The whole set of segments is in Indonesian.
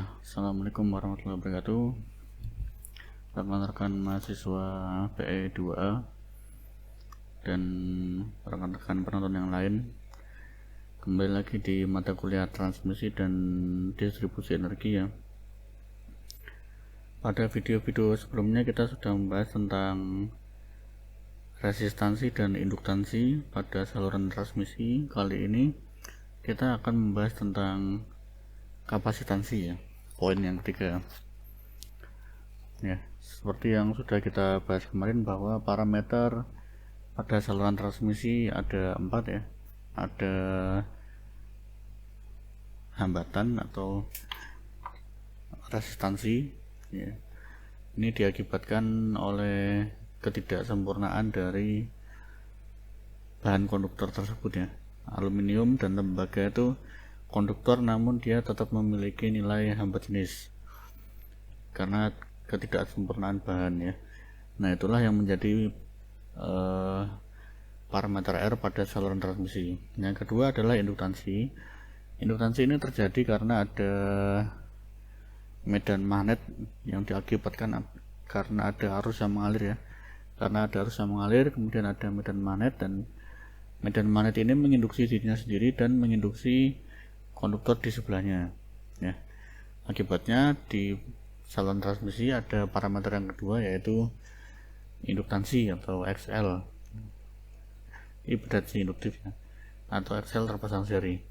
Ya, Assalamualaikum warahmatullahi wabarakatuh. Rekan-rekan mahasiswa PE 2A dan rekan-rekan penonton yang lain, kembali lagi di mata kuliah transmisi dan distribusi energi ya. Pada video-video sebelumnya kita sudah membahas tentang resistansi dan induktansi pada saluran transmisi. Kali ini kita akan membahas tentang kapasitansi ya, poin yang ketiga ya. Seperti yang sudah kita bahas kemarin bahwa parameter pada saluran transmisi ada 4 ya. Ada hambatan atau resistansi ya. Ini diakibatkan oleh ketidaksempurnaan dari bahan konduktor tersebut ya. Aluminium dan tembaga itu konduktor, namun dia tetap memiliki nilai hambat jenis karena ketidaksempurnaan bahan ya. Nah, itulah yang menjadi parameter R pada saluran transmisi. Yang kedua adalah induktansi. Induktansi ini terjadi karena ada medan magnet yang diakibatkan karena ada arus yang mengalir ya. Karena ada arus yang mengalir, kemudian ada medan magnet, dan medan magnet ini menginduksi dirinya sendiri dan menginduksi konduktor di sebelahnya ya. Akibatnya di saluran transmisi ada parameter yang kedua, yaitu induktansi atau XL, impedansi induktif ya, atau XL terpasang seri.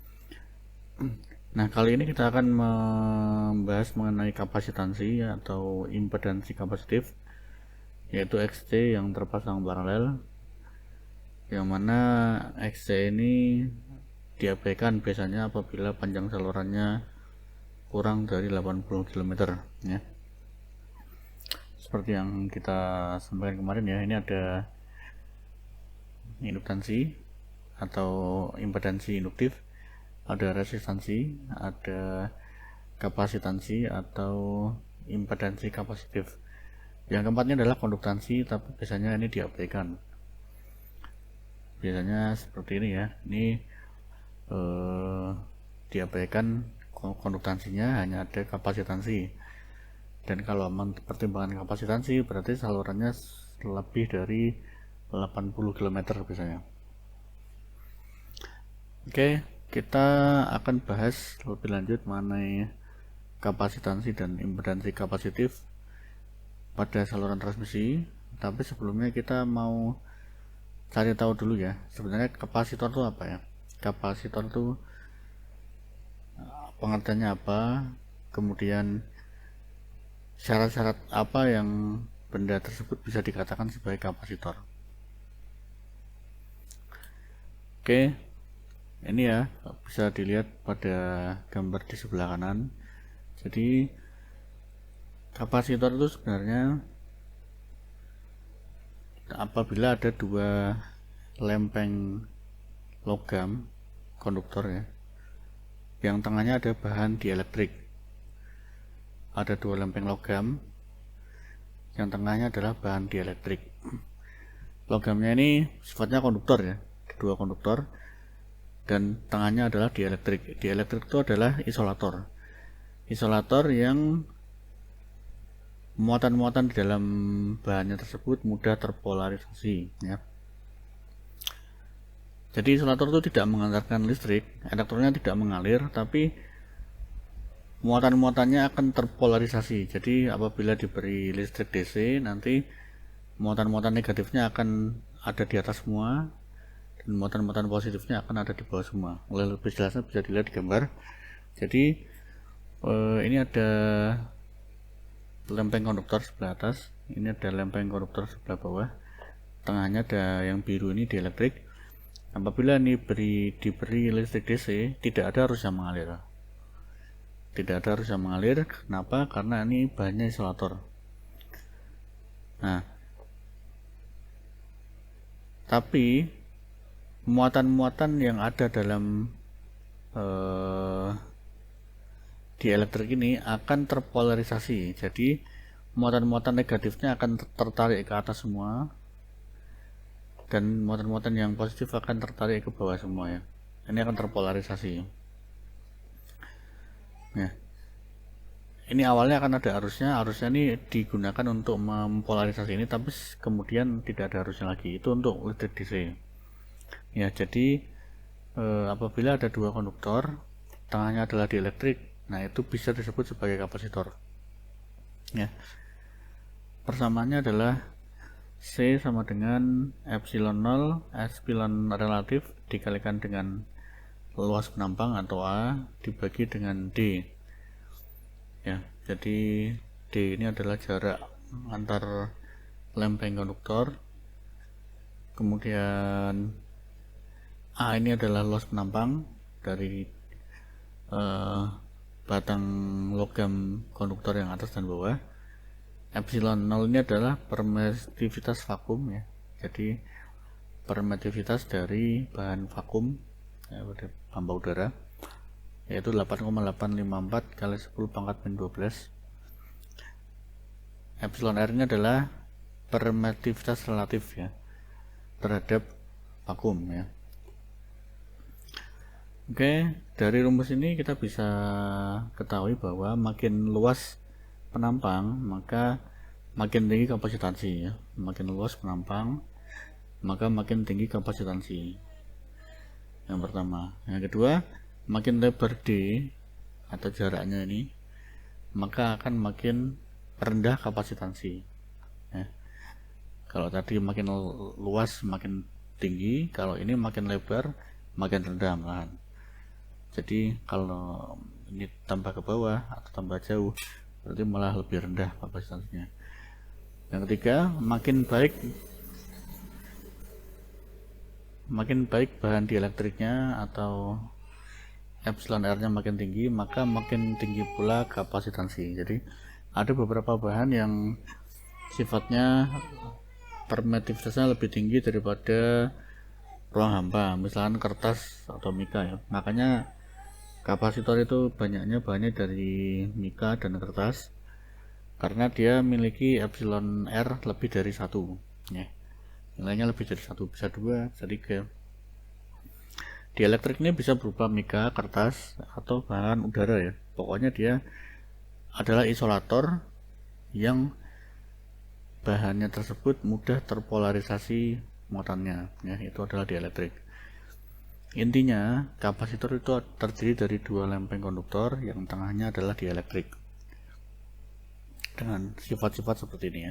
Nah, kali ini kita akan membahas mengenai kapasitansi atau impedansi kapasitif, yaitu XC yang terpasang paralel, yang mana XC ini diabaikan biasanya apabila panjang salurannya kurang dari 80 km ya. Seperti yang kita sampaikan kemarin ya, ini ada induktansi atau impedansi induktif, ada resistansi, ada kapasitansi atau impedansi kapasitif. Yang keempatnya adalah konduktansi, tapi biasanya ini diabaikan. Biasanya seperti ini ya, ini diabaikan konduktansinya, hanya ada kapasitansi. Dan kalau mempertimbangkan kapasitansi berarti salurannya lebih dari 80 km biasanya. Oke, kita akan bahas lebih lanjut mengenai kapasitansi dan impedansi kapasitif pada saluran transmisi. Tapi sebelumnya kita mau cari tahu dulu ya, sebenarnya kapasitor itu apa ya. Kapasitor itu pengertiannya apa, kemudian syarat-syarat apa yang benda tersebut bisa dikatakan sebagai kapasitor. Oke, ini ya bisa dilihat pada gambar di sebelah kanan. Jadi kapasitor itu sebenarnya apabila ada dua lempeng logam konduktor ya, yang tengahnya ada bahan dielektrik. Ada dua lempeng logam, yang tengahnya adalah bahan dielektrik. Logamnya ini sifatnya konduktor ya, dua konduktor, dan tengahnya adalah dielektrik. Dielektrik itu adalah isolator. Isolator yang muatan-muatan di dalam bahannya tersebut mudah terpolarisasi ya. Jadi isolator itu tidak mengantarkan listrik, elektronnya tidak mengalir, tapi muatan-muatannya akan terpolarisasi. Jadi apabila diberi listrik DC, nanti muatan-muatan negatifnya akan ada di atas semua, dan muatan-muatan positifnya akan ada di bawah semua. Lebih jelasnya bisa dilihat di gambar. Jadi ini ada lempeng konduktor sebelah atas, ini ada lempeng konduktor sebelah bawah, tengahnya ada yang biru, ini dielektrik. Apabila ini diberi listrik DC, tidak ada arus yang mengalir. Tidak ada arus yang mengalir. Kenapa? Karena ini bahannya isolator. Nah, tapi muatan-muatan yang ada dalam dielektrik ini akan terpolarisasi. Jadi muatan-muatan negatifnya akan tertarik ke atas semua, dan muatan-muatan yang positif akan tertarik ke bawah semua ya. Ini akan terpolarisasi. Ya. ini awalnya akan ada arusnya ini digunakan untuk mempolarisasi ini, tapi kemudian tidak ada arusnya lagi. Itu untuk listrik DC ya. Jadi apabila ada dua konduktor, tengahnya adalah dieelektrik, nah itu bisa disebut sebagai kapasitor ya. Persamaannya adalah C sama dengan epsilon 0 epsilon relatif dikalikan dengan luas penampang atau A dibagi dengan D ya. Jadi D ini adalah jarak antar lempeng konduktor, kemudian A ini adalah luas penampang dari batang logam konduktor yang atas dan bawah. Epsilon 0 ini adalah permitivitas vakum ya. Jadi permitivitas dari bahan vakum ya, pada hampa udara, yaitu 8,854 kali 10 pangkat min 12. Epsilon R ini adalah permitivitas relatif ya terhadap vakum ya. Oke, dari rumus ini kita bisa ketahui bahwa makin luas penampang maka makin tinggi kapasitansi ya. Makin luas penampang maka makin tinggi kapasitansi. Yang pertama. Yang kedua, makin lebar D atau jaraknya ini, maka akan makin rendah kapasitansi ya. Kalau tadi makin luas makin tinggi, kalau ini makin lebar makin rendah malahan. Jadi kalau ini tambah ke bawah atau tambah jauh, berarti malah lebih rendah kapasitasnya. Yang ketiga, makin baik bahan dielektriknya atau epsilon R nya makin tinggi, maka makin tinggi pula kapasitansi. Jadi ada beberapa bahan yang sifatnya permitivitasnya lebih tinggi daripada ruang hampa, misalkan kertas atau mika ya. Makanya kapasitor itu banyaknya bahannya dari mika dan kertas, karena dia memiliki epsilon R lebih dari 1 ya. Nilainya lebih dari 1, bisa 2, bisa 3. Dielektrik ini bisa berupa mika, kertas, atau bahan udara ya. Pokoknya dia adalah isolator yang bahannya tersebut mudah terpolarisasi muatannya ya, itu adalah dielektrik. Intinya kapasitor itu terdiri dari dua lempeng konduktor yang tengahnya adalah dielektrik dengan sifat-sifat seperti ini ya.